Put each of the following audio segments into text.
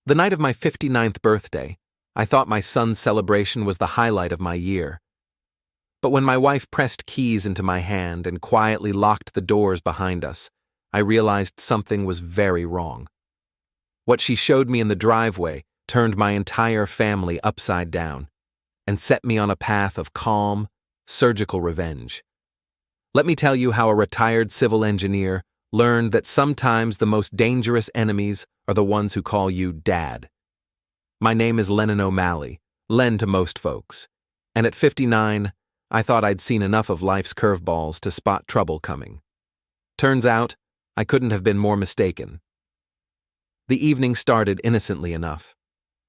The night of my 59th birthday, I thought my son's celebration was the highlight of my year. But when my wife pressed keys into my hand and quietly locked the doors behind us, I realized something was very wrong. What she showed me in the driveway turned my entire family upside down and set me on a path of calm, surgical revenge. Let me tell you how a retired civil engineer learned that sometimes the most dangerous enemies are the ones who call you Dad. My name is Lennon O'Malley, Len to most folks, and at 59, I thought I'd seen enough of life's curveballs to spot trouble coming. Turns out, I couldn't have been more mistaken. The evening started innocently enough.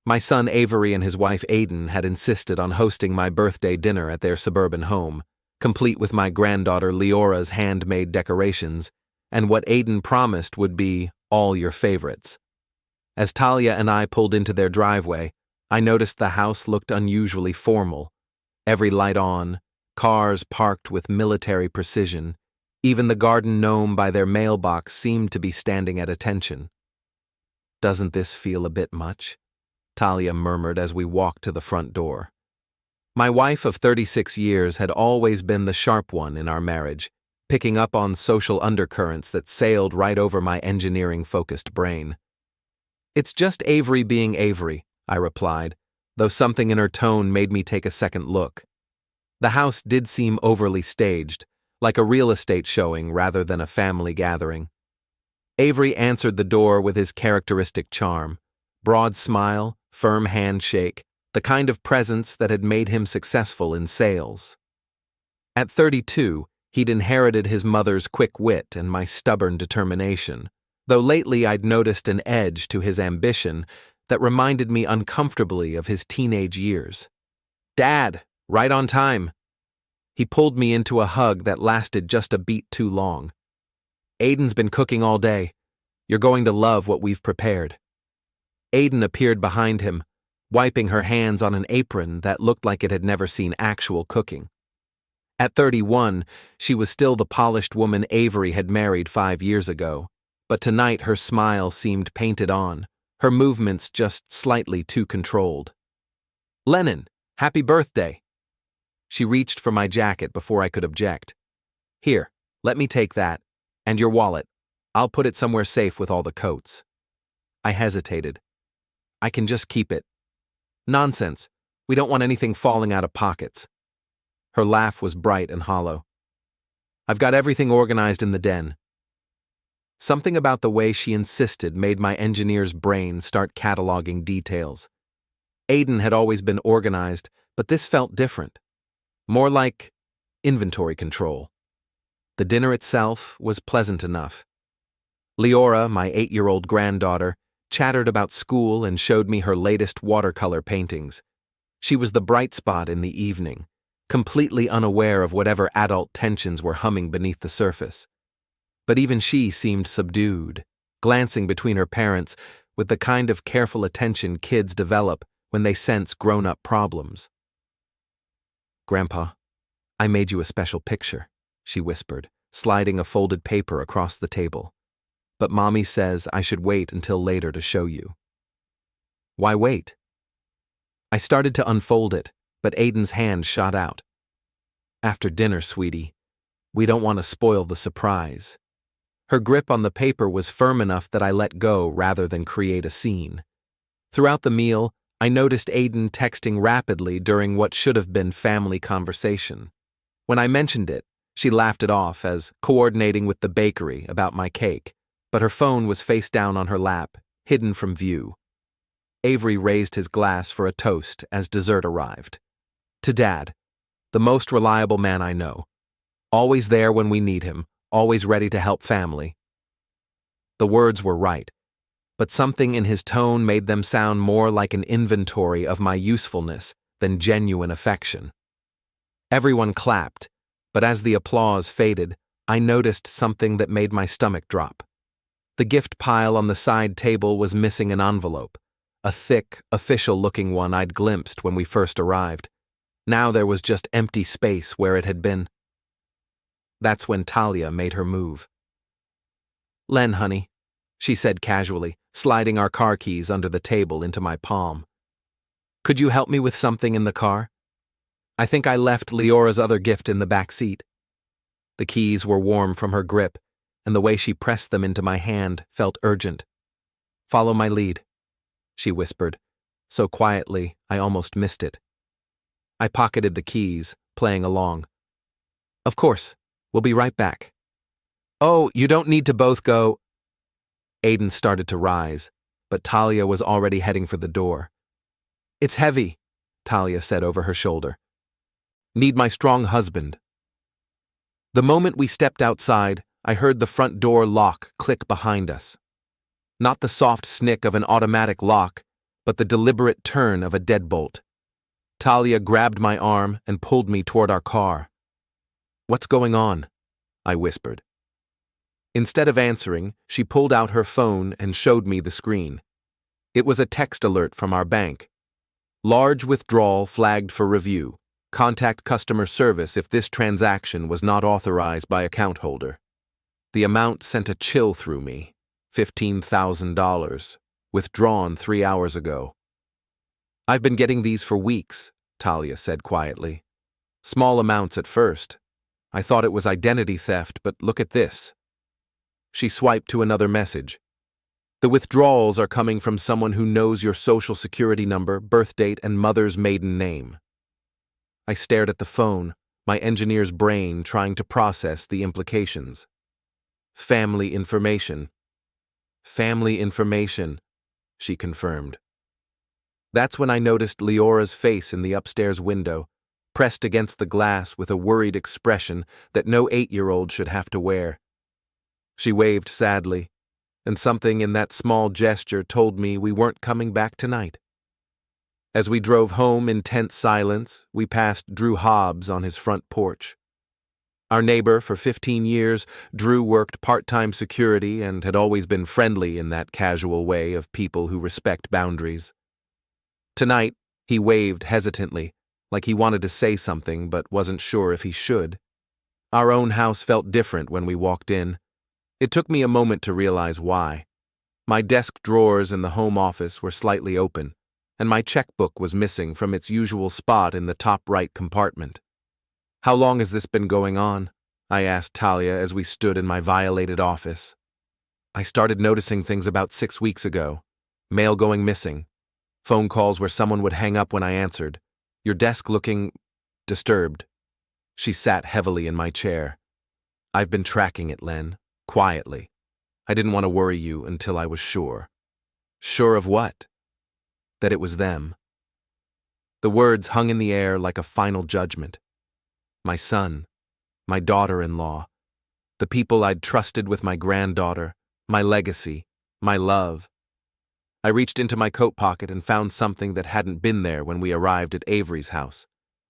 My son Avery and his wife Aiden had insisted on hosting my birthday dinner at their suburban home, complete with my granddaughter Leora's handmade decorations, and what Aiden promised would be all your favorites. As Talia and I pulled into their driveway, I noticed the house looked unusually formal. Every light on, cars parked with military precision. Even the garden gnome by their mailbox seemed to be standing at attention. "Doesn't this feel a bit much?" Talia murmured as we walked to the front door. My wife of 36 years had always been the sharp one in our marriage, picking up on social undercurrents that sailed right over my engineering-focused brain. "It's just Avery being Avery," I replied, though something in her tone made me take a second look. The house did seem overly staged, like a real estate showing rather than a family gathering. Avery answered the door with his characteristic charm, broad smile, firm handshake, the kind of presence that had made him successful in sales. At 32, he'd inherited his mother's quick wit and my stubborn determination, though lately I'd noticed an edge to his ambition that reminded me uncomfortably of his teenage years. "Dad, right on time." He pulled me into a hug that lasted just a beat too long. "Aiden's been cooking all day. You're going to love what we've prepared." Aiden appeared behind him, wiping her hands on an apron that looked like it had never seen actual cooking. At 31, she was still the polished woman Avery had married 5 years ago, but tonight her smile seemed painted on, her movements just slightly too controlled. "Lennon, happy birthday." She reached for my jacket before I could object. "Here, let me take that, and your wallet. I'll put it somewhere safe with all the coats." I hesitated. "I can just keep it." "Nonsense. We don't want anything falling out of pockets." Her laugh was bright and hollow. "I've got everything organized in the den." Something about the way she insisted made my engineer's brain start cataloging details. Aiden had always been organized, but this felt different. More like inventory control. The dinner itself was pleasant enough. Leora, my 8-year-old granddaughter, chattered about school and showed me her latest watercolor paintings. She was the bright spot in the evening, completely unaware of whatever adult tensions were humming beneath the surface. But even she seemed subdued, glancing between her parents with the kind of careful attention kids develop when they sense grown-up problems. "Grandpa, I made you a special picture," she whispered, sliding a folded paper across the table. "But Mommy says I should wait until later to show you." "Why wait?" I started to unfold it, but Aiden's hand shot out. "After dinner, sweetie. We don't want to spoil the surprise." Her grip on the paper was firm enough that I let go rather than create a scene. Throughout the meal, I noticed Aiden texting rapidly during what should have been family conversation. When I mentioned it, she laughed it off as coordinating with the bakery about my cake, but her phone was face down on her lap, hidden from view. Avery raised his glass for a toast as dessert arrived. "To Dad, the most reliable man I know. Always there when we need him, always ready to help family." The words were right, but something in his tone made them sound more like an inventory of my usefulness than genuine affection. Everyone clapped, but as the applause faded, I noticed something that made my stomach drop. The gift pile on the side table was missing an envelope, a thick, official-looking one I'd glimpsed when we first arrived. Now there was just empty space where it had been. That's when Talia made her move. "Len, honey," she said casually, sliding our car keys under the table into my palm. "Could you help me with something in the car? I think I left Leora's other gift in the back seat." The keys were warm from her grip, and the way she pressed them into my hand felt urgent. "Follow my lead," she whispered, so quietly I almost missed it. I pocketed the keys, playing along. "Of course, we'll be right back." "Oh, you don't need to both go." Aiden started to rise, but Talia was already heading for the door. "It's heavy," Talia said over her shoulder. "Need my strong husband." The moment we stepped outside, I heard the front door lock click behind us. Not the soft snick of an automatic lock, but the deliberate turn of a deadbolt. Talia grabbed my arm and pulled me toward our car. "What's going on?" I whispered. Instead of answering, she pulled out her phone and showed me the screen. It was a text alert from our bank. "Large withdrawal flagged for review. Contact customer service if this transaction was not authorized by account holder." The amount sent a chill through me. $15,000. Withdrawn 3 hours ago. "I've been getting these for weeks," Talia said quietly. "Small amounts at first. I thought it was identity theft, but look at this." She swiped to another message. "The withdrawals are coming from someone who knows your social security number, birth date, and mother's maiden name." I stared at the phone, my engineer's brain trying to process the implications. "Family information." "Family information," she confirmed. That's when I noticed Leora's face in the upstairs window, pressed against the glass with a worried expression that no 8-year-old should have to wear. She waved sadly, and something in that small gesture told me we weren't coming back tonight. As we drove home in tense silence, we passed Drew Hobbs on his front porch. Our neighbor for 15 years, Drew worked part-time security and had always been friendly in that casual way of people who respect boundaries. Tonight, he waved hesitantly, like he wanted to say something but wasn't sure if he should. Our own house felt different when we walked in. It took me a moment to realize why. My desk drawers in the home office were slightly open, and my checkbook was missing from its usual spot in the top right compartment. "How long has this been going on?" I asked Talia as we stood in my violated office. "I started noticing things about 6 weeks ago. Mail going missing. Phone calls where someone would hang up when I answered. Your desk looking disturbed." She sat heavily in my chair. "I've been tracking it, Len. Quietly. I didn't want to worry you until I was sure." "Sure of what?" "That it was them." The words hung in the air like a final judgment. My son, my daughter-in-law, the people I'd trusted with my granddaughter, my legacy, my love. I reached into my coat pocket and found something that hadn't been there when we arrived at Avery's house,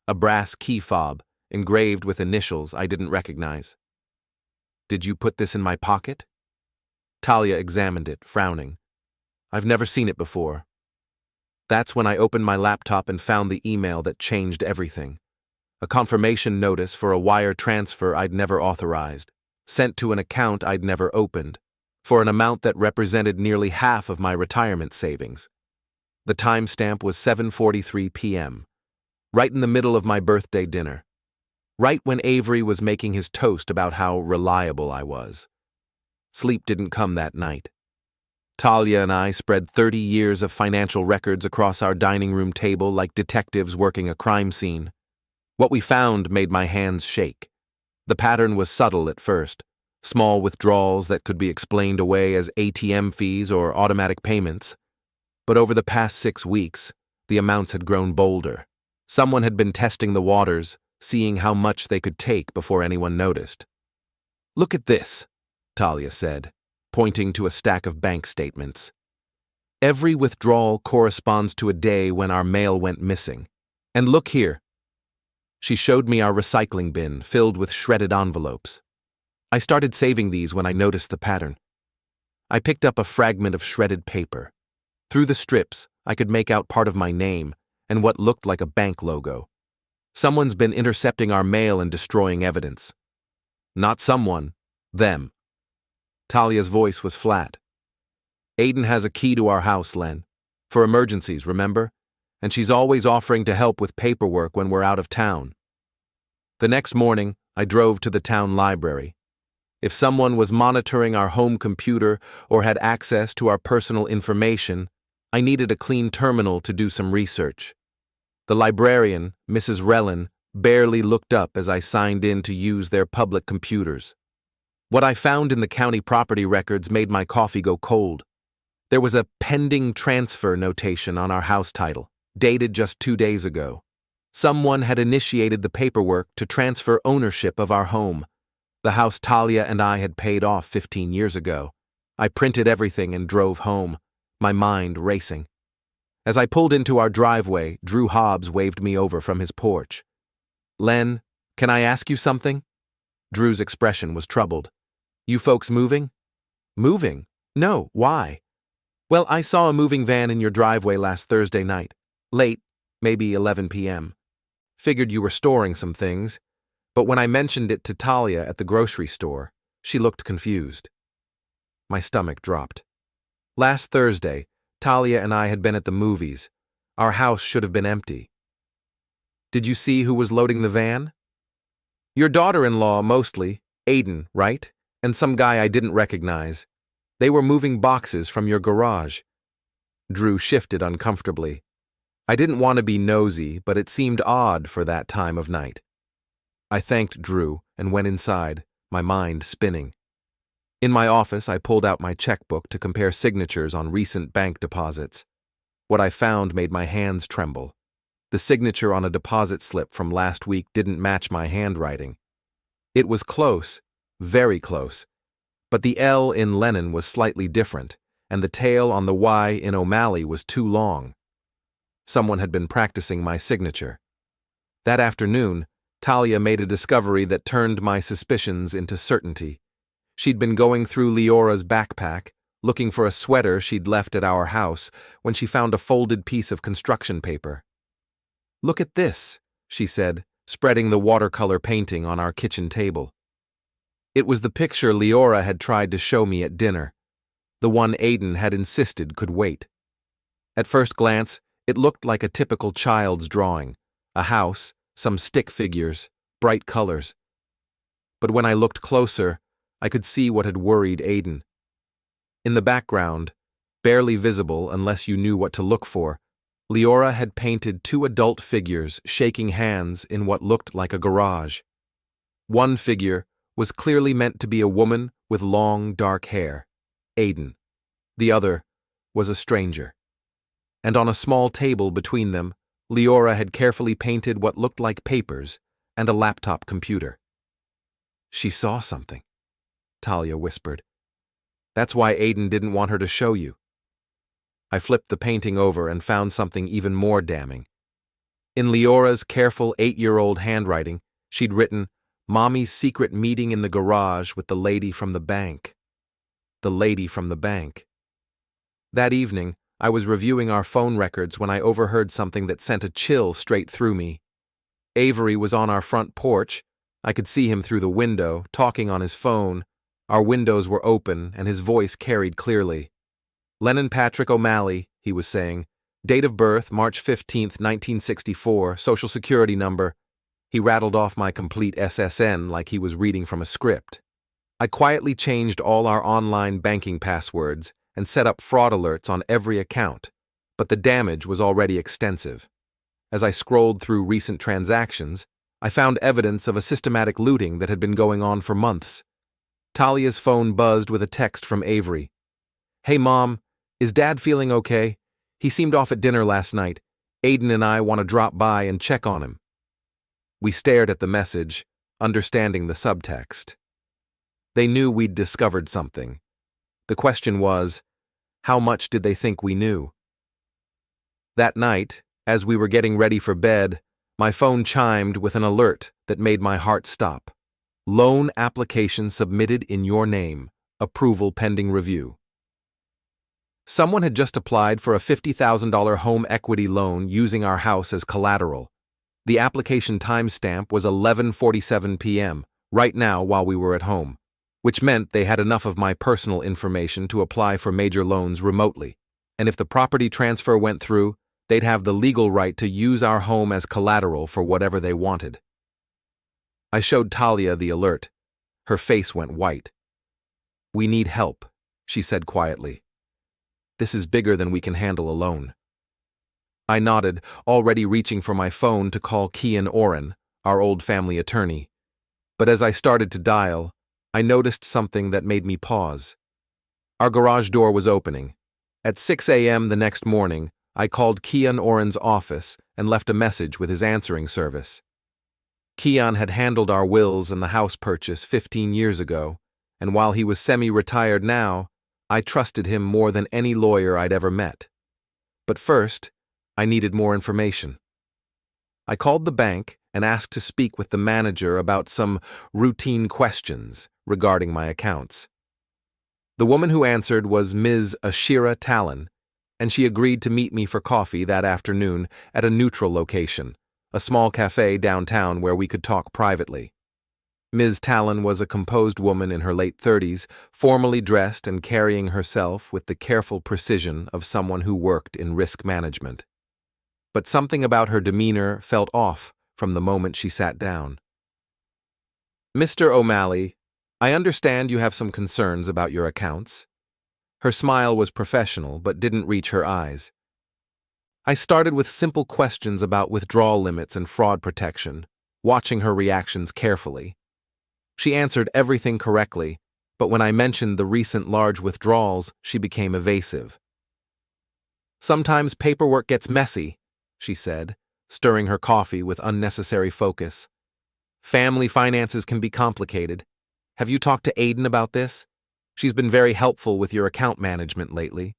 a brass key fob engraved with initials I didn't recognize. "Did you put this in my pocket?" Talia examined it, frowning. "I've never seen it before." That's when I opened my laptop and found the email that changed everything. A confirmation notice for a wire transfer I'd never authorized, sent to an account I'd never opened, for an amount that represented nearly half of my retirement savings. The timestamp was 7:43 p.m., right in the middle of my birthday dinner. Right when Avery was making his toast about how reliable I was. Sleep didn't come that night. Talia and I spread 30 years of financial records across our dining room table like detectives working a crime scene. What we found made my hands shake. The pattern was subtle at first, small withdrawals that could be explained away as ATM fees or automatic payments. But over the past 6 weeks, the amounts had grown bolder. Someone had been testing the waters, seeing how much they could take before anyone noticed. "Look at this," Talia said, pointing to a stack of bank statements. "Every withdrawal corresponds to a day when our mail went missing. And look here." She showed me our recycling bin filled with shredded envelopes. I started saving these when I noticed the pattern. I picked up a fragment of shredded paper. Through the strips, I could make out part of my name and what looked like a bank logo. Someone's been intercepting our mail and destroying evidence. Not someone, them. Talia's voice was flat. Aiden has a key to our house, Len. For emergencies, remember? And she's always offering to help with paperwork when we're out of town. The next morning, I drove to the town library. If someone was monitoring our home computer or had access to our personal information, I needed a clean terminal to do some research. The librarian, Mrs. Relin, barely looked up as I signed in to use their public computers. What I found in the county property records made my coffee go cold. There was a pending transfer notation on our house title, dated just 2 days ago. Someone had initiated the paperwork to transfer ownership of our home, the house Talia and I had paid off 15 years ago. I printed everything and drove home, my mind racing. As I pulled into our driveway, Drew Hobbs waved me over from his porch. "Len, can I ask you something?" Drew's expression was troubled. "You folks moving?" "Moving? No, why?" "Well, I saw a moving van in your driveway last Thursday night. Late, maybe 11 p.m. Figured you were storing some things, but when I mentioned it to Talia at the grocery store, she looked confused." My stomach dropped. Last Thursday, Talia and I had been at the movies. Our house should have been empty. "Did you see who was loading the van?" "Your daughter-in-law, mostly. Aiden, right? And some guy I didn't recognize. They were moving boxes from your garage." Drew shifted uncomfortably. I didn't want to be nosy, but it seemed odd for that time of night. I thanked Drew and went inside, my mind spinning. In my office, I pulled out my checkbook to compare signatures on recent bank deposits. What I found made my hands tremble. The signature on a deposit slip from last week didn't match my handwriting. It was close, very close, but the L in Lennon was slightly different, and the tail on the Y in O'Malley was too long. Someone had been practicing my signature. That afternoon, Talia made a discovery that turned my suspicions into certainty. She'd been going through Leora's backpack, looking for a sweater she'd left at our house, when she found a folded piece of construction paper. "Look at this," she said, spreading the watercolor painting on our kitchen table. It was the picture Leora had tried to show me at dinner, the one Aiden had insisted could wait. At first glance, it looked like a typical child's drawing, a house, some stick figures, bright colors. But when I looked closer, I could see what had worried Aiden. In the background, barely visible unless you knew what to look for, Leora had painted 2 adult figures shaking hands in what looked like a garage. One figure was clearly meant to be a woman with long, dark hair, Aiden. The other was a stranger. And on a small table between them, Leora had carefully painted what looked like papers and a laptop computer. "She saw something," Talia whispered. "That's why Aiden didn't want her to show you." I flipped the painting over and found something even more damning. In Leora's careful 8-year-old handwriting, she'd written, "Mommy's secret meeting in the garage with the lady from the bank." The lady from the bank. That evening, I was reviewing our phone records when I overheard something that sent a chill straight through me. Avery was on our front porch. I could see him through the window, talking on his phone. Our windows were open, and his voice carried clearly. "Lennon Patrick O'Malley," he was saying. "Date of birth, March 15th, 1964, Social Security number." He rattled off my complete SSN like he was reading from a script. I quietly changed all our online banking passwords and set up fraud alerts on every account, but the damage was already extensive. As I scrolled through recent transactions, I found evidence of a systematic looting that had been going on for months. Talia's phone buzzed with a text from Avery. "Hey, Mom, is Dad feeling okay? He seemed off at dinner last night. Aiden and I want to drop by and check on him." We stared at the message, understanding the subtext. They knew we'd discovered something. The question was, how much did they think we knew? That night, as we were getting ready for bed, my phone chimed with an alert that made my heart stop. "Loan application submitted in your name. Approval pending review." Someone had just applied for a $50,000 home equity loan using our house as collateral. The application timestamp was 11:47 p.m., right now while we were at home. which meant they had enough of my personal information to apply for major loans remotely, and if the property transfer went through, they'd have the legal right to use our home as collateral for whatever they wanted. I showed Talia the alert. Her face went white. "We need help," she said quietly. "This is bigger than we can handle alone." I nodded, already reaching for my phone to call Kian Oren, our old family attorney. But as I started to dial, I noticed something that made me pause. Our garage door was opening. At 6 a.m. the next morning, I called Kian Oren's office and left a message with his answering service. Kian had handled our wills and the house purchase 15 years ago, and while he was semi-retired now, I trusted him more than any lawyer I'd ever met. But first, I needed more information. I called the bank and asked to speak with the manager about some routine questions regarding my accounts. The woman who answered was Ms. Ashira Talon, and she agreed to meet me for coffee that afternoon at a neutral location, a small cafe downtown where we could talk privately. Ms. Talon was a composed woman in her late 30s, formally dressed and carrying herself with the careful precision of someone who worked in risk management. But something about her demeanor felt off from the moment she sat down. "Mr. O'Malley, I understand you have some concerns about your accounts." Her smile was professional but didn't reach her eyes. I started with simple questions about withdrawal limits and fraud protection, watching her reactions carefully. She answered everything correctly, but when I mentioned the recent large withdrawals, she became evasive. "Sometimes paperwork gets messy," she said, stirring her coffee with unnecessary focus. "Family finances can be complicated. Have you talked to Aiden about this? She's been very helpful with your account management lately."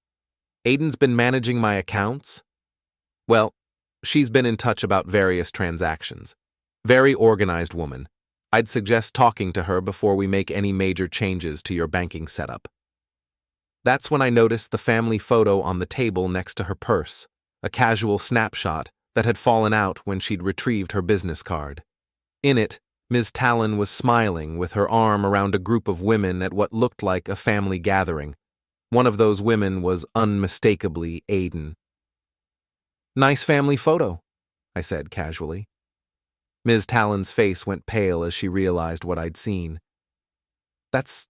"Aiden's been managing my accounts?" "Well, she's been in touch about various transactions. Very organized woman. I'd suggest talking to her before we make any major changes to your banking setup." That's when I noticed the family photo on the table next to her purse, a casual snapshot that had fallen out when she'd retrieved her business card. In it, Ms. Talon was smiling with her arm around a group of women at what looked like a family gathering. One of those women was unmistakably Aiden. "Nice family photo," I said casually. Ms. Talon's face went pale as she realized what I'd seen. That's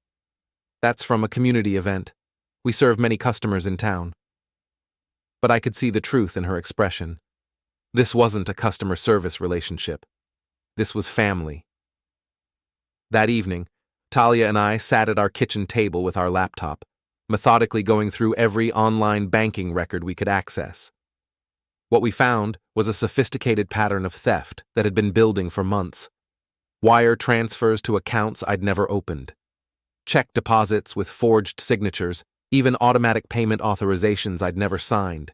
from a community event. We serve many customers in town." But I could see the truth in her expression. This wasn't a customer service relationship. This was family. That evening, Talia and I sat at our kitchen table with our laptop, methodically going through every online banking record we could access. What we found was a sophisticated pattern of theft that had been building for months. Wire transfers to accounts I'd never opened. Check deposits with forged signatures, even automatic payment authorizations I'd never signed.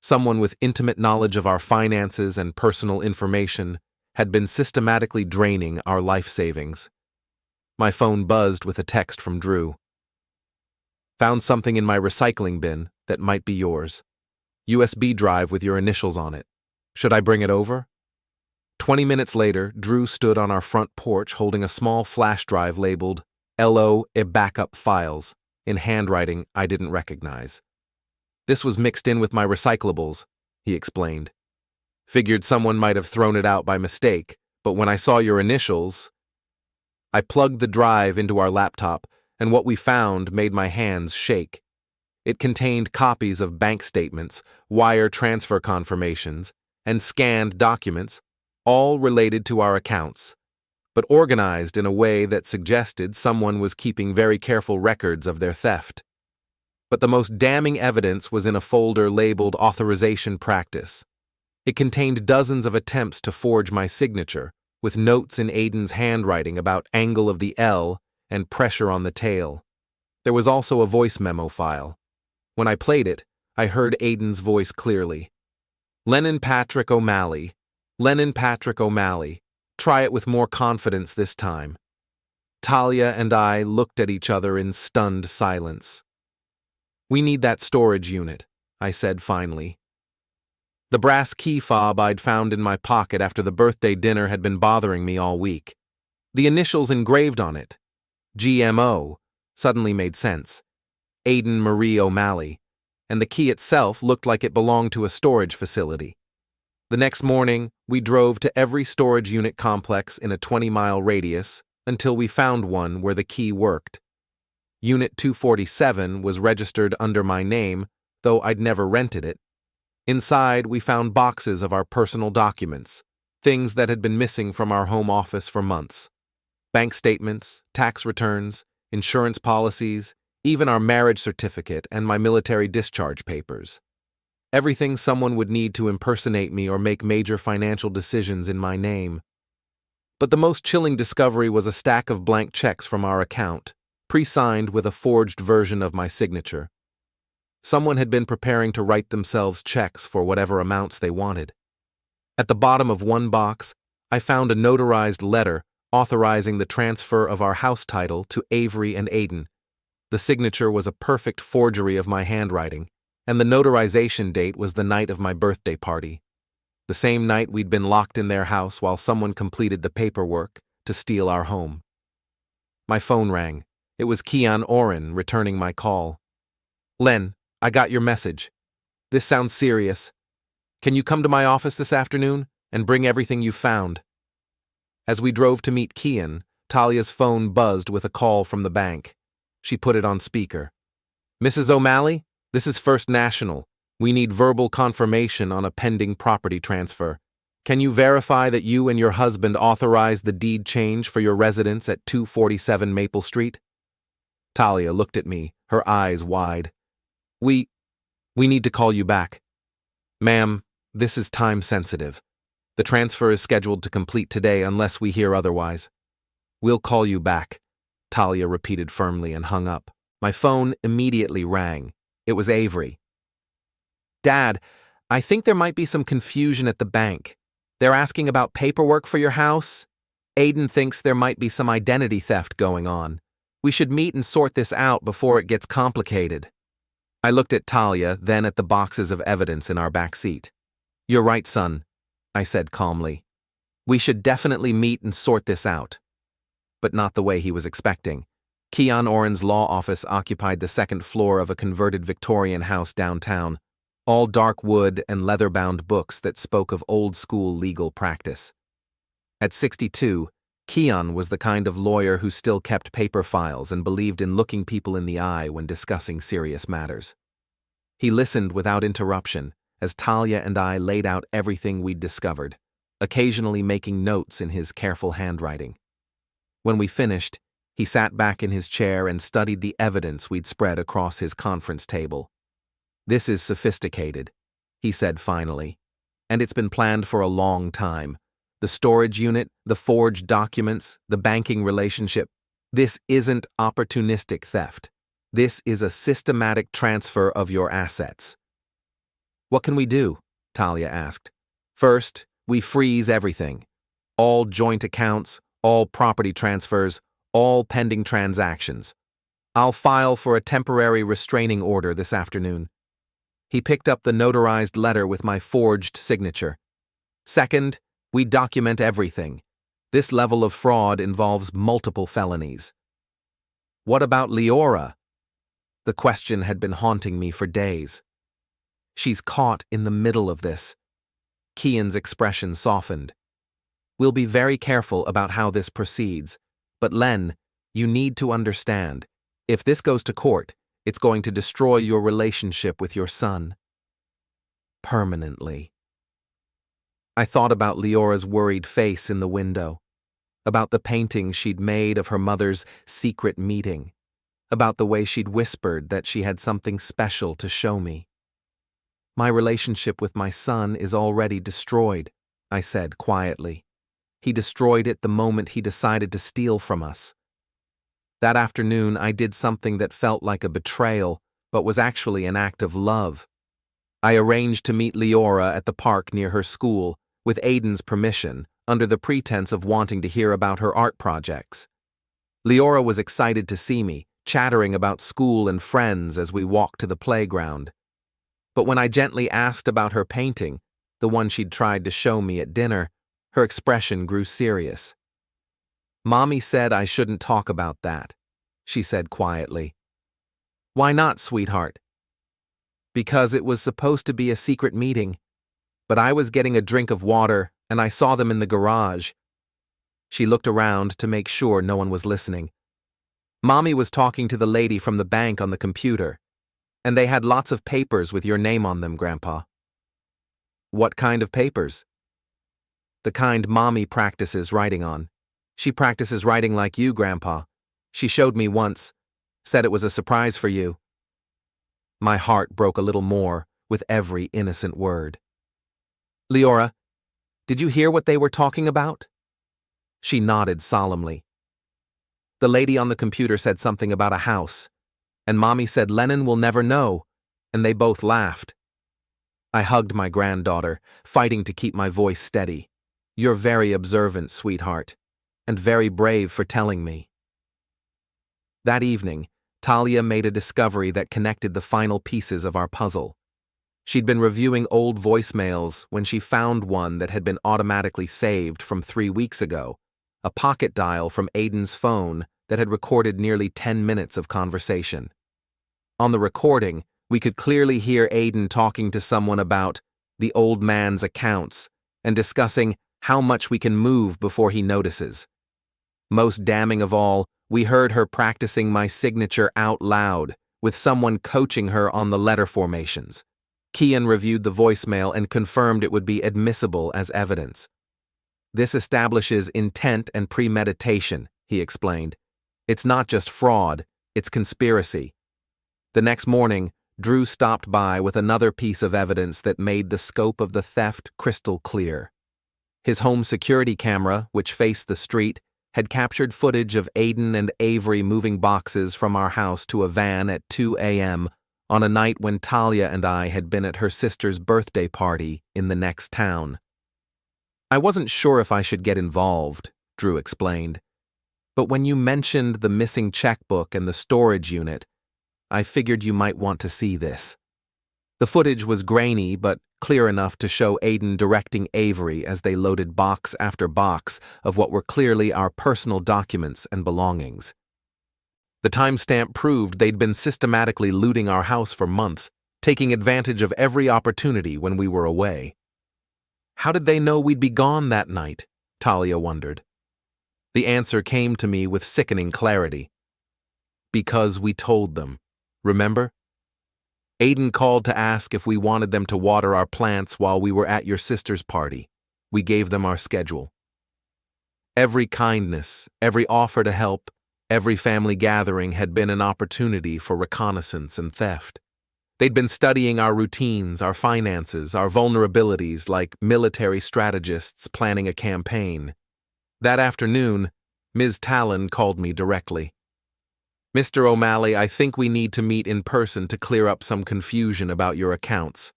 Someone with intimate knowledge of our finances and personal information had been systematically draining our life savings. My phone buzzed with a text from Drew. "Found something in my recycling bin that might be yours. USB drive with your initials on it. Should I bring it over?" 20 minutes later, Drew stood on our front porch holding a small flash drive labeled LO backup files in handwriting I didn't recognize. "This was mixed in with my recyclables," he explained. "Figured someone might have thrown it out by mistake, but when I saw your initials..." I plugged the drive into our laptop, and what we found made my hands shake. It contained copies of bank statements, wire transfer confirmations, and scanned documents, all related to our accounts, but organized in a way that suggested someone was keeping very careful records of their theft. But the most damning evidence was in a folder labeled Authorization Practice. It contained dozens of attempts to forge my signature, with notes in Aiden's handwriting about angle of the L and pressure on the tail. There was also a voice memo file. When I played it, I heard Aiden's voice clearly. "Lennon Patrick O'Malley. Lennon Patrick O'Malley. Try it with more confidence this time." Talia and I looked at each other in stunned silence. "We need that storage unit," I said finally. The brass key fob I'd found in my pocket after the birthday dinner had been bothering me all week. The initials engraved on it. GMO suddenly made sense. Aiden Marie O'Malley, and the key itself looked like it belonged to a storage facility. The next morning, we drove to every storage unit complex in a 20-mile radius until we found one where the key worked. Unit 247 was registered under my name, though I'd never rented it. Inside, we found boxes of our personal documents, things that had been missing from our home office for months. Bank statements, tax returns, insurance policies, even our marriage certificate and my military discharge papers. Everything someone would need to impersonate me or make major financial decisions in my name. But the most chilling discovery was a stack of blank checks from our account, pre-signed with a forged version of my signature. Someone had been preparing to write themselves checks for whatever amounts they wanted. At the bottom of one box, I found a notarized letter authorizing the transfer of our house title to Avery and Aiden. The signature was a perfect forgery of my handwriting, and the notarization date was the night of my birthday party. The same night we'd been locked in their house while someone completed the paperwork to steal our home. My phone rang. It was Keon Oren returning my call. "Len, I got your message. This sounds serious. Can you come to my office this afternoon and bring everything you found?" As we drove to meet Keon, Talia's phone buzzed with a call from the bank. She put it on speaker. "Mrs. O'Malley, this is First National. We need verbal confirmation on a pending property transfer. Can you verify that you and your husband authorized the deed change for your residence at 247 Maple Street?" Talia looked at me, her eyes wide. We need to call you back." "Ma'am, this is time sensitive. The transfer is scheduled to complete today unless we hear otherwise." "We'll call you back," Talia repeated firmly and hung up. My phone immediately rang. It was Avery. "Dad, I think there might be some confusion at the bank. They're asking about paperwork for your house. Aiden thinks there might be some identity theft going on. We should meet and sort this out before it gets complicated." I looked at Talia, then at the boxes of evidence in our back seat. "You're right, son," I said calmly. "We should definitely meet and sort this out." But not the way he was expecting. Keon Oren's law office occupied the second floor of a converted Victorian house downtown, all dark wood and leather-bound books that spoke of old-school legal practice. At 62, Keon was the kind of lawyer who still kept paper files and believed in looking people in the eye when discussing serious matters. He listened without interruption as Talia and I laid out everything we'd discovered, occasionally making notes in his careful handwriting. When we finished, he sat back in his chair and studied the evidence we'd spread across his conference table. "This is sophisticated," he said finally, "and it's been planned for a long time. The storage unit, the forged documents, the banking relationship. This isn't opportunistic theft. This is a systematic transfer of your assets." "What can we do?" Talia asked. "First, we freeze everything. All joint accounts, all property transfers, all pending transactions. I'll file for a temporary restraining order this afternoon." He picked up the notarized letter with my forged signature. "Second, we document everything. This level of fraud involves multiple felonies." "What about Leora?" The question had been haunting me for days. "She's caught in the middle of this." Keon's expression softened. "We'll be very careful about how this proceeds. But Len, you need to understand. If this goes to court, it's going to destroy your relationship with your son. Permanently." I thought about Leora's worried face in the window, about the painting she'd made of her mother's secret meeting, about the way she'd whispered that she had something special to show me. "My relationship with my son is already destroyed," I said quietly. "He destroyed it the moment he decided to steal from us." That afternoon, I did something that felt like a betrayal, but was actually an act of love. I arranged to meet Leora at the park near her school, with Aiden's permission, under the pretense of wanting to hear about her art projects. Leora was excited to see me, chattering about school and friends as we walked to the playground. But when I gently asked about her painting, the one she'd tried to show me at dinner, her expression grew serious. "Mommy said I shouldn't talk about that," she said quietly. Why not, sweetheart? Because it was supposed to be a secret meeting, but I was getting a drink of water and I saw them in the garage. She looked around to make sure no one was listening. Mommy was talking to the lady from the bank on the computer, and they had lots of papers with your name on them, Grandpa. What kind of papers? The kind Mommy practices writing on. She practices writing like you, Grandpa. She showed me once, said it was a surprise for you. My heart broke a little more with every innocent word. Leora, did you hear what they were talking about? She nodded solemnly. The lady on the computer said something about a house, and Mommy said Lennon will never know, and they both laughed. I hugged my granddaughter, fighting to keep my voice steady. You're very observant, sweetheart, and very brave for telling me. That evening, Talia made a discovery that connected the final pieces of our puzzle. She'd been reviewing old voicemails when she found one that had been automatically saved from 3 weeks ago, a pocket dial from Aiden's phone that had recorded nearly 10 minutes of conversation. On the recording, we could clearly hear Aiden talking to someone about the old man's accounts and discussing how much we can move before he notices. Most damning of all, we heard her practicing my signature out loud, with someone coaching her on the letter formations. Kian reviewed the voicemail and confirmed it would be admissible as evidence. This establishes intent and premeditation, he explained. It's not just fraud, it's conspiracy. The next morning, Drew stopped by with another piece of evidence that made the scope of the theft crystal clear. His home security camera, which faced the street, had captured footage of Aiden and Avery moving boxes from our house to a van at 2 a.m. on a night when Talia and I had been at her sister's birthday party in the next town. I wasn't sure if I should get involved, Drew explained, but when you mentioned the missing checkbook and the storage unit, I figured you might want to see this. The footage was grainy but clear enough to show Aiden directing Avery as they loaded box after box of what were clearly our personal documents and belongings. The timestamp proved they'd been systematically looting our house for months, taking advantage of every opportunity when we were away. How did they know we'd be gone that night? Talia wondered. The answer came to me with sickening clarity. Because we told them. Remember? Aiden called to ask if we wanted them to water our plants while we were at your sister's party. We gave them our schedule. Every kindness, every offer to help, every family gathering had been an opportunity for reconnaissance and theft. They'd been studying our routines, our finances, our vulnerabilities like military strategists planning a campaign. That afternoon, Ms. Talon called me directly. Mr. O'Malley, I think we need to meet in person to clear up some confusion about your accounts.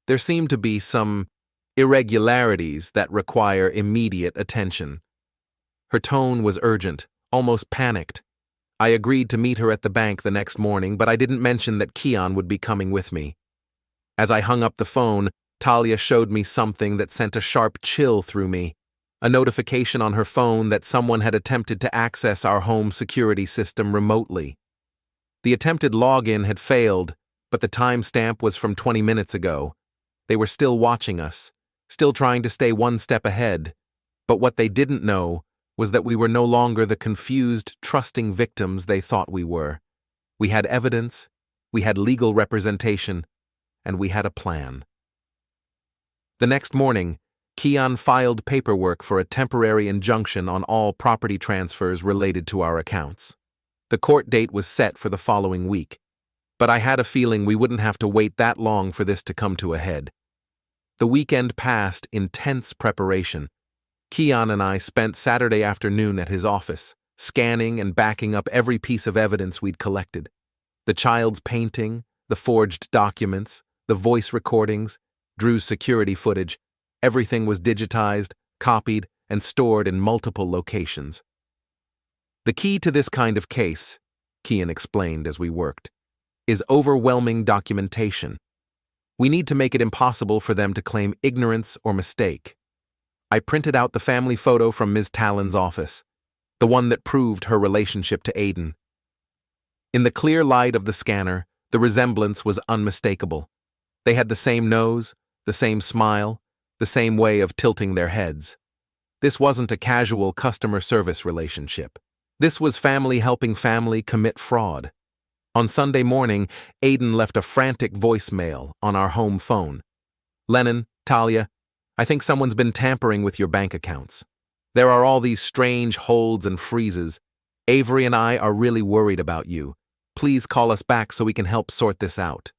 There seem to be some irregularities that require immediate attention. Her tone was urgent, almost panicked. I agreed to meet her at the bank the next morning, but I didn't mention that Kian would be coming with me. As I hung up the phone, Talia showed me something that sent a sharp chill through me. A notification on her phone that someone had attempted to access our home security system remotely. The attempted login had failed, but the timestamp was from 20 minutes ago. They were still watching us, still trying to stay one step ahead. But what they didn't know was that we were no longer the confused, trusting victims they thought we were. We had evidence, we had legal representation, and we had a plan. The next morning, Kian filed paperwork for a temporary injunction on all property transfers related to our accounts. The court date was set for the following week, but I had a feeling we wouldn't have to wait that long for this to come to a head. The weekend passed in tense preparation. Kian and I spent Saturday afternoon at his office, scanning and backing up every piece of evidence we'd collected. The child's painting, the forged documents, the voice recordings, Drew's security footage. Everything was digitized, copied, and stored in multiple locations. The key to this kind of case, Kian explained as we worked, is overwhelming documentation. We need to make it impossible for them to claim ignorance or mistake. I printed out the family photo from Ms. Talon's office, the one that proved her relationship to Aiden. In the clear light of the scanner, the resemblance was unmistakable. They had the same nose, the same smile, the same way of tilting their heads. This wasn't a casual customer service relationship. This was family helping family commit fraud. On Sunday morning, Aiden left a frantic voicemail on our home phone. "Lennon, Talia, I think someone's been tampering with your bank accounts. There are all these strange holds and freezes. Avery and I are really worried about you. Please call us back so we can help sort this out."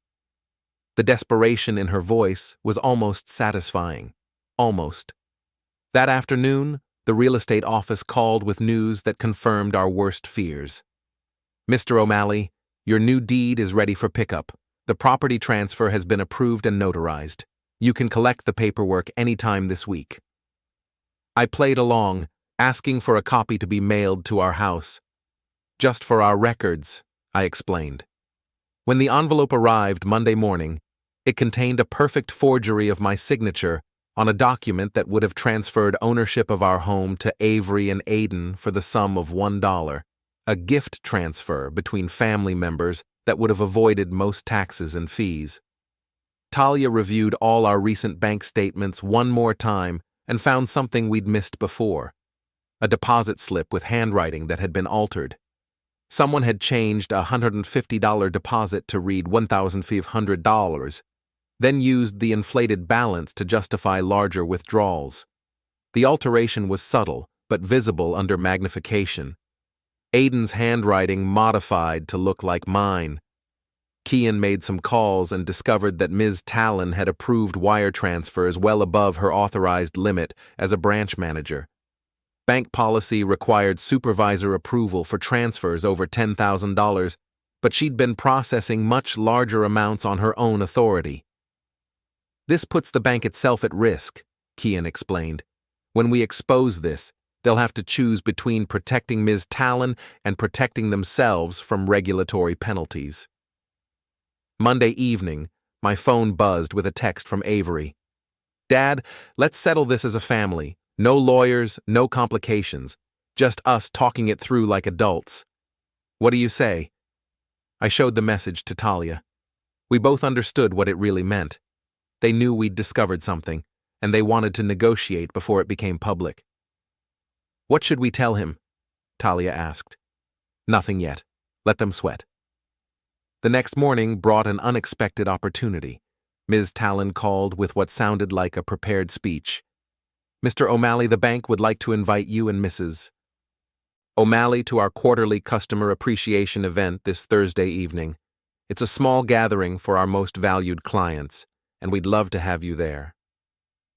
The desperation in her voice was almost satisfying. Almost. That afternoon, the real estate office called with news that confirmed our worst fears. "Mr. O'Malley, your new deed is ready for pickup. The property transfer has been approved and notarized. You can collect the paperwork anytime this week." I played along, asking for a copy to be mailed to our house. "Just for our records," I explained. When the envelope arrived Monday morning, it contained a perfect forgery of my signature on a document that would have transferred ownership of our home to Avery and Aiden for the sum of $1, a gift transfer between family members that would have avoided most taxes and fees. Talia reviewed all our recent bank statements one more time and found something we'd missed before: a deposit slip with handwriting that had been altered. Someone had changed a $150 deposit to read $1,500, then used the inflated balance to justify larger withdrawals. The alteration was subtle, but visible under magnification. Aiden's handwriting modified to look like mine. Kian made some calls and discovered that Ms. Talon had approved wire transfers well above her authorized limit as a branch manager. Bank policy required supervisor approval for transfers over $10,000, but she'd been processing much larger amounts on her own authority. "This puts the bank itself at risk," Kian explained. "When we expose this, they'll have to choose between protecting Ms. Talon and protecting themselves from regulatory penalties." Monday evening, my phone buzzed with a text from Avery. "Dad, let's settle this as a family. No lawyers, no complications. Just us talking it through like adults. What do you say?" I showed the message to Talia. We both understood what it really meant. They knew we'd discovered something, and they wanted to negotiate before it became public. "What should we tell him?" Talia asked. "Nothing yet. Let them sweat." The next morning brought an unexpected opportunity. Ms. Talon called with what sounded like a prepared speech. "Mr. O'Malley, the bank would like to invite you and Mrs. O'Malley to our quarterly customer appreciation event this Thursday evening. It's a small gathering for our most valued clients, and we'd love to have you there."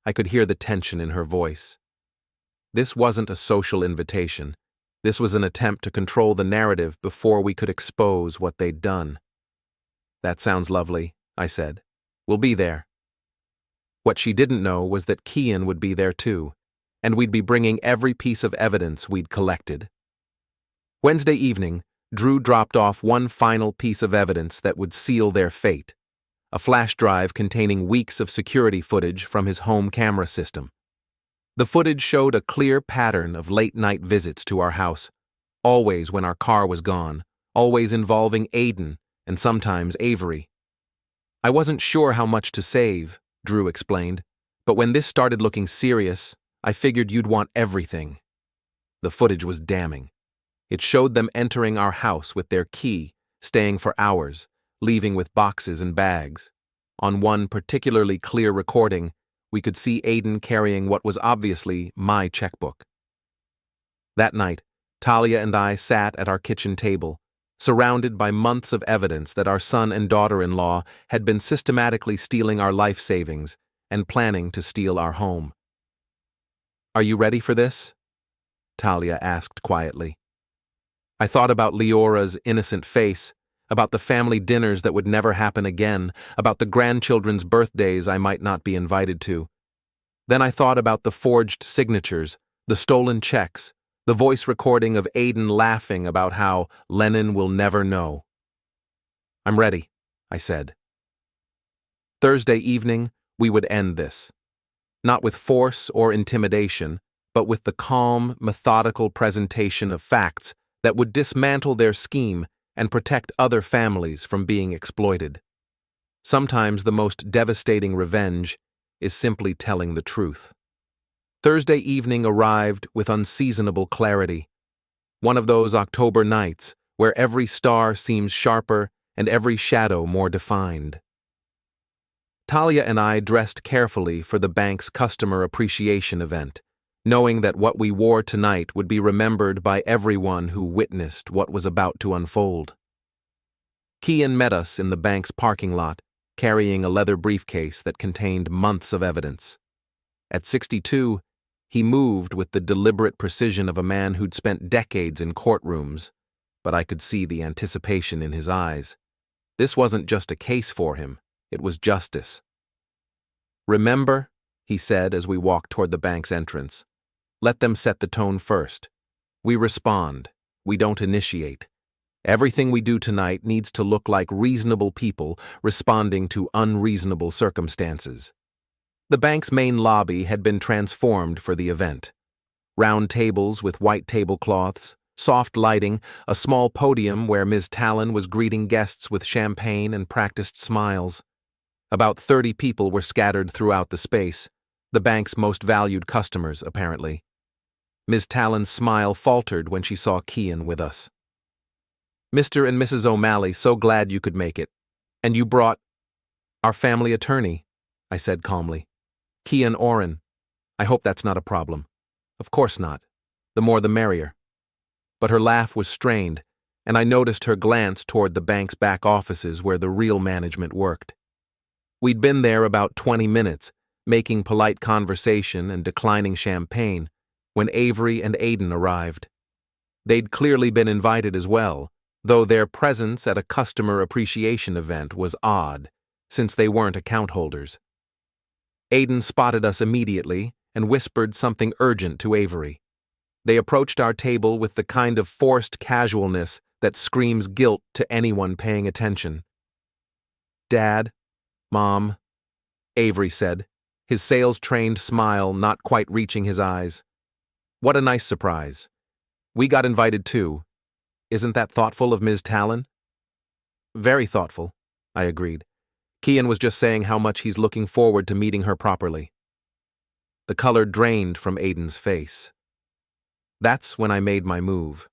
I could hear the tension in her voice. This wasn't a social invitation. This was an attempt to control the narrative before we could expose what they'd done. "That sounds lovely," I said. "We'll be there." What she didn't know was that Kian would be there too, and we'd be bringing every piece of evidence we'd collected. Wednesday evening, Drew dropped off one final piece of evidence that would seal their fate: a flash drive containing weeks of security footage from his home camera system. The footage showed a clear pattern of late-night visits to our house, always when our car was gone, always involving Aiden and sometimes Avery. "I wasn't sure how much to save," Drew explained, "but when this started looking serious, I figured you'd want everything." The footage was damning. It showed them entering our house with their key, staying for hours, leaving with boxes and bags. On one particularly clear recording, we could see Aiden carrying what was obviously my checkbook. That night, Talia and I sat at our kitchen table, surrounded by months of evidence that our son and daughter-in-law had been systematically stealing our life savings and planning to steal our home. "Are you ready for this?" Talia asked quietly. I thought about Leora's innocent face, about the family dinners that would never happen again, about the grandchildren's birthdays I might not be invited to. Then I thought about the forged signatures, the stolen checks, the voice recording of Aiden laughing about how Lennon will never know. "I'm ready," I said. Thursday evening, we would end this. Not with force or intimidation, but with the calm, methodical presentation of facts that would dismantle their scheme and protect other families from being exploited. Sometimes the most devastating revenge is simply telling the truth. Thursday evening arrived with unseasonable clarity. One of those October nights where every star seems sharper and every shadow more defined. Talia and I dressed carefully for the bank's customer appreciation event, knowing that what we wore tonight would be remembered by everyone who witnessed what was about to unfold. Kian met us in the bank's parking lot, carrying a leather briefcase that contained months of evidence. At 62, he moved with the deliberate precision of a man who'd spent decades in courtrooms, but I could see the anticipation in his eyes. This wasn't just a case for him, it was justice. "Remember," he said as we walked toward the bank's entrance, "let them set the tone first. We respond, we don't initiate. Everything we do tonight needs to look like reasonable people responding to unreasonable circumstances." The bank's main lobby had been transformed for the event. Round tables with white tablecloths, soft lighting, a small podium where Ms. Talon was greeting guests with champagne and practiced smiles. About 30 people were scattered throughout the space, the bank's most valued customers, apparently. Ms. Talon's smile faltered when she saw Kian with us. "Mr. and Mrs. O'Malley, so glad you could make it. And you brought—" "Our family attorney," I said calmly. "Kian Oren. I hope that's not a problem." "Of course not. The more the merrier." But her laugh was strained, and I noticed her glance toward the bank's back offices where the real management worked. We'd been there about 20 minutes, making polite conversation and declining champagne, when Avery and Aiden arrived. They'd clearly been invited as well, though their presence at a customer appreciation event was odd, since they weren't account holders. Aiden spotted us immediately and whispered something urgent to Avery. They approached our table with the kind of forced casualness that screams guilt to anyone paying attention. "Dad, Mom," Avery said, his sales-trained smile not quite reaching his eyes. "What a nice surprise. We got invited too. Isn't that thoughtful of Ms. Talon?" "Very thoughtful," I agreed. Kian was just saying how much he's looking forward to meeting her properly. The color drained from Aiden's face. That's when I made my move.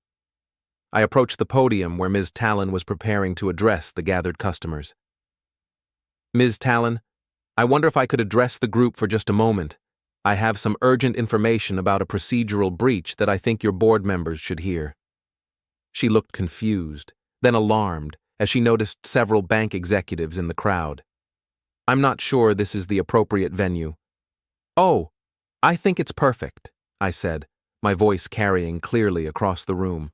I approached the podium where Ms. Talon was preparing to address the gathered customers. "Ms. Talon, I wonder if I could address the group for just a moment. I have some urgent information about a procedural breach that I think your board members should hear." She looked confused, then alarmed, as she noticed several bank executives in the crowd. "I'm not sure this is the appropriate venue." "Oh, I think it's perfect," I said, my voice carrying clearly across the room.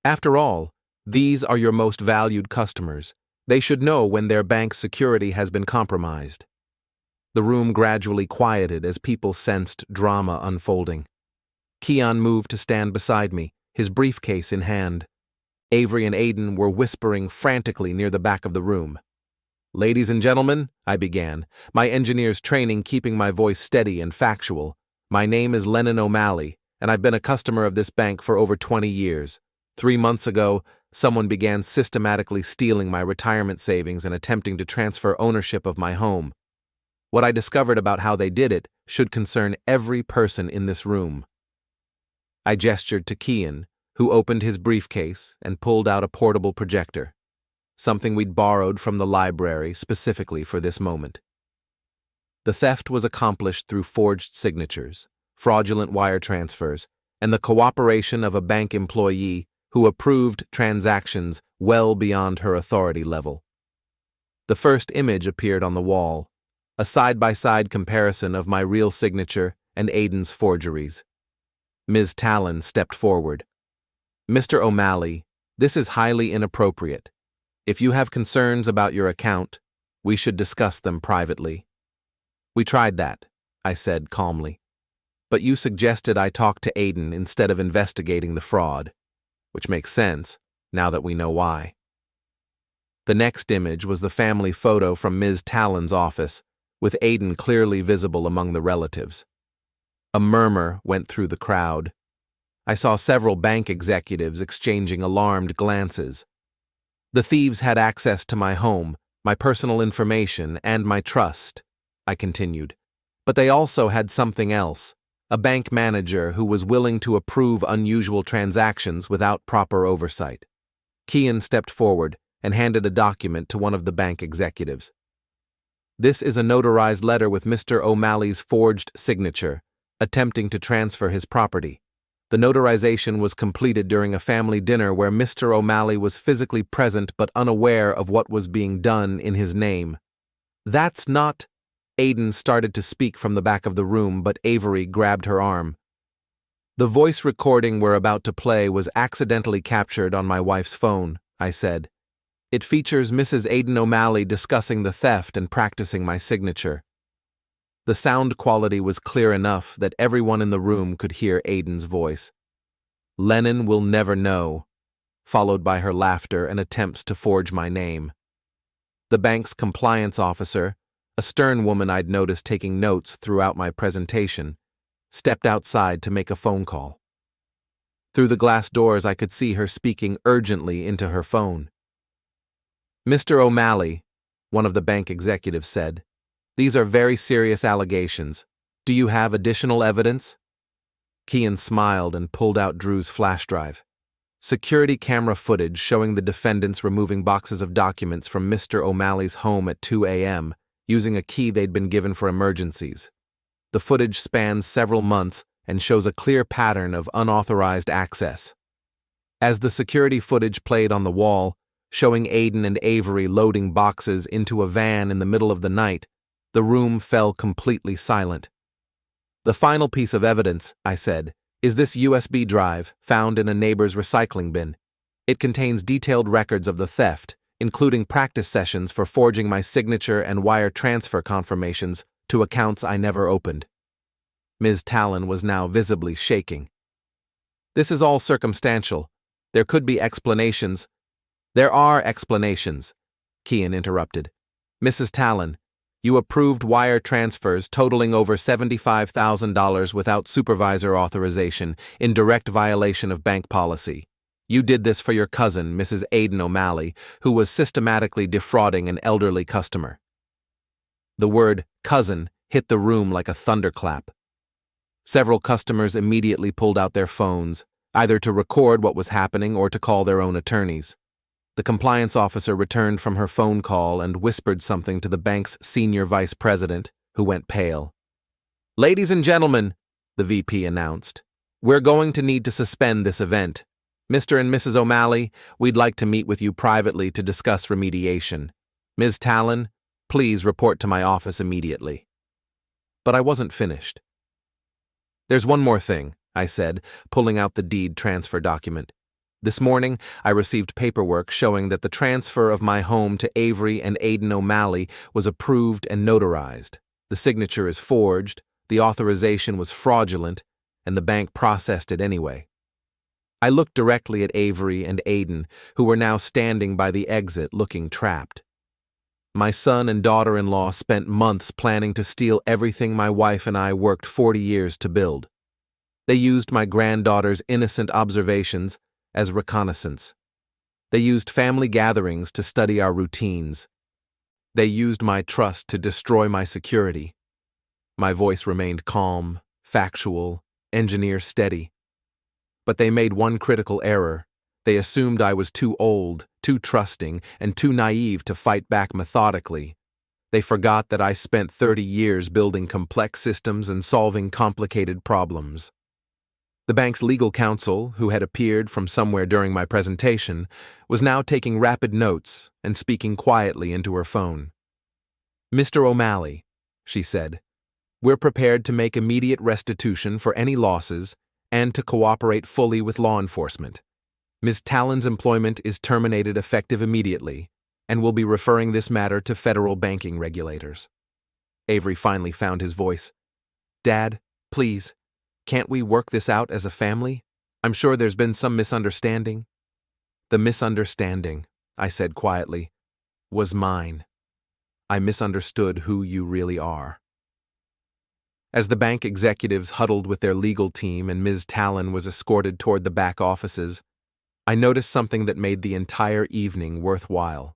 "After all, these are your most valued customers. They should know when their bank's security has been compromised." The room gradually quieted as people sensed drama unfolding. Kian moved to stand beside me, his briefcase in hand. Avery and Aiden were whispering frantically near the back of the room. "Ladies and gentlemen," I began, my engineer's training keeping my voice steady and factual, "my name is Lennon O'Malley, and I've been a customer of this bank for over 20 years. 3 months ago, someone began systematically stealing my retirement savings and attempting to transfer ownership of my home. What I discovered about how they did it should concern every person in this room." I gestured to Kian, who opened his briefcase and pulled out a portable projector, something we'd borrowed from the library specifically for this moment. The theft was accomplished through forged signatures, fraudulent wire transfers, and the cooperation of a bank employee who approved transactions well beyond her authority level. The first image appeared on the wall, a side-by-side comparison of my real signature and Aiden's forgeries. Ms. Talon stepped forward. "Mr. O'Malley, this is highly inappropriate. If you have concerns about your account, we should discuss them privately." "We tried that," I said calmly. "But you suggested I talk to Aiden instead of investigating the fraud, which makes sense, now that we know why." The next image was the family photo from Ms. Talon's office, with Aiden clearly visible among the relatives. A murmur went through the crowd. I saw several bank executives exchanging alarmed glances. The thieves had access to my home, my personal information, and my trust, I continued. But they also had something else, a bank manager who was willing to approve unusual transactions without proper oversight. Kian stepped forward and handed a document to one of the bank executives. This is a notarized letter with Mr. O'Malley's forged signature, attempting to transfer his property. The notarization was completed during a family dinner where Mr. O'Malley was physically present but unaware of what was being done in his name. That's not... Aiden started to speak from the back of the room, but Avery grabbed her arm. The voice recording we're about to play was accidentally captured on my wife's phone, I said. It features Mrs. Aiden O'Malley discussing the theft and practicing my signature. The sound quality was clear enough that everyone in the room could hear Aiden's voice. Lennon will never know, followed by her laughter and attempts to forge my name. The bank's compliance officer, a stern woman I'd noticed taking notes throughout my presentation, stepped outside to make a phone call. Through the glass doors I could see her speaking urgently into her phone. Mr. O'Malley, one of the bank executives said, these are very serious allegations. Do you have additional evidence? Kian smiled and pulled out Drew's flash drive. Security camera footage showing the defendants removing boxes of documents from Mr. O'Malley's home at 2 a.m., using a key they'd been given for emergencies. The footage spans several months and shows a clear pattern of unauthorized access. As the security footage played on the wall, showing Aiden and Avery loading boxes into a van in the middle of the night, the room fell completely silent. The final piece of evidence, I said, is this USB drive found in a neighbor's recycling bin. It contains detailed records of the theft, including practice sessions for forging my signature and wire transfer confirmations to accounts I never opened. Ms. Talon was now visibly shaking. This is all circumstantial. There could be explanations. There are explanations, Kian interrupted. Mrs. Talon, you approved wire transfers totaling over $75,000 without supervisor authorization, in direct violation of bank policy. You did this for your cousin, Mrs. Aiden O'Malley, who was systematically defrauding an elderly customer. The word cousin hit the room like a thunderclap. Several customers immediately pulled out their phones, either to record what was happening or to call their own attorneys. The compliance officer returned from her phone call and whispered something to the bank's senior vice president, who went pale. Ladies and gentlemen, the VP announced, we're going to need to suspend this event. Mr. and Mrs. O'Malley, we'd like to meet with you privately to discuss remediation. Ms. Talon, please report to my office immediately. But I wasn't finished. There's one more thing, I said, pulling out the deed transfer document. This morning, I received paperwork showing that the transfer of my home to Avery and Aiden O'Malley was approved and notarized. The signature is forged, the authorization was fraudulent, and the bank processed it anyway. I looked directly at Avery and Aiden, who were now standing by the exit looking trapped. My son and daughter-in-law spent months planning to steal everything my wife and I worked 40 years to build. They used my granddaughter's innocent observations as reconnaissance. They used family gatherings to study our routines. They used my trust to destroy my security. My voice remained calm, factual, engineer steady. But they made one critical error. They assumed I was too old, too trusting, and too naive to fight back methodically. They forgot that I spent 30 years building complex systems and solving complicated problems. The bank's legal counsel, who had appeared from somewhere during my presentation, was now taking rapid notes and speaking quietly into her phone. Mr. O'Malley, she said, we're prepared to make immediate restitution for any losses and to cooperate fully with law enforcement. Ms. Talon's employment is terminated effective immediately, and we'll be referring this matter to federal banking regulators. Avery finally found his voice. Dad, please, can't we work this out as a family? I'm sure there's been some misunderstanding. The misunderstanding, I said quietly, was mine. I misunderstood who you really are. As the bank executives huddled with their legal team and Ms. Talon was escorted toward the back offices, I noticed something that made the entire evening worthwhile.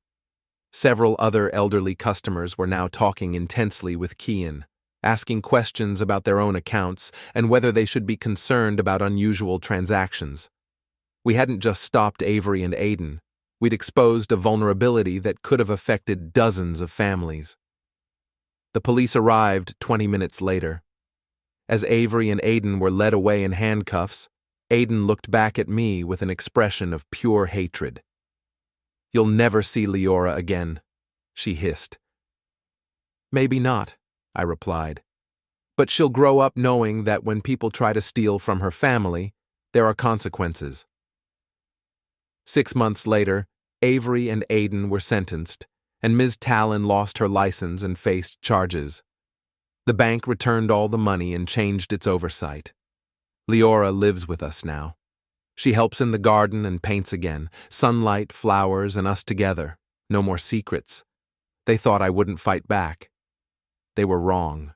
Several other elderly customers were now talking intensely with Kian, asking questions about their own accounts and whether they should be concerned about unusual transactions. We hadn't just stopped Avery and Aiden, we'd exposed a vulnerability that could have affected dozens of families. The police arrived 20 minutes later. As Avery and Aiden were led away in handcuffs, Aiden looked back at me with an expression of pure hatred. "You'll never see Leora again," she hissed. "Maybe not," I replied. "But she'll grow up knowing that when people try to steal from her family, there are consequences." 6 months later, Avery and Aiden were sentenced, and Ms. Talon lost her license and faced charges. The bank returned all the money and changed its oversight. Leora lives with us now. She helps in the garden and paints again, sunlight, flowers, and us together. No more secrets. They thought I wouldn't fight back. They were wrong.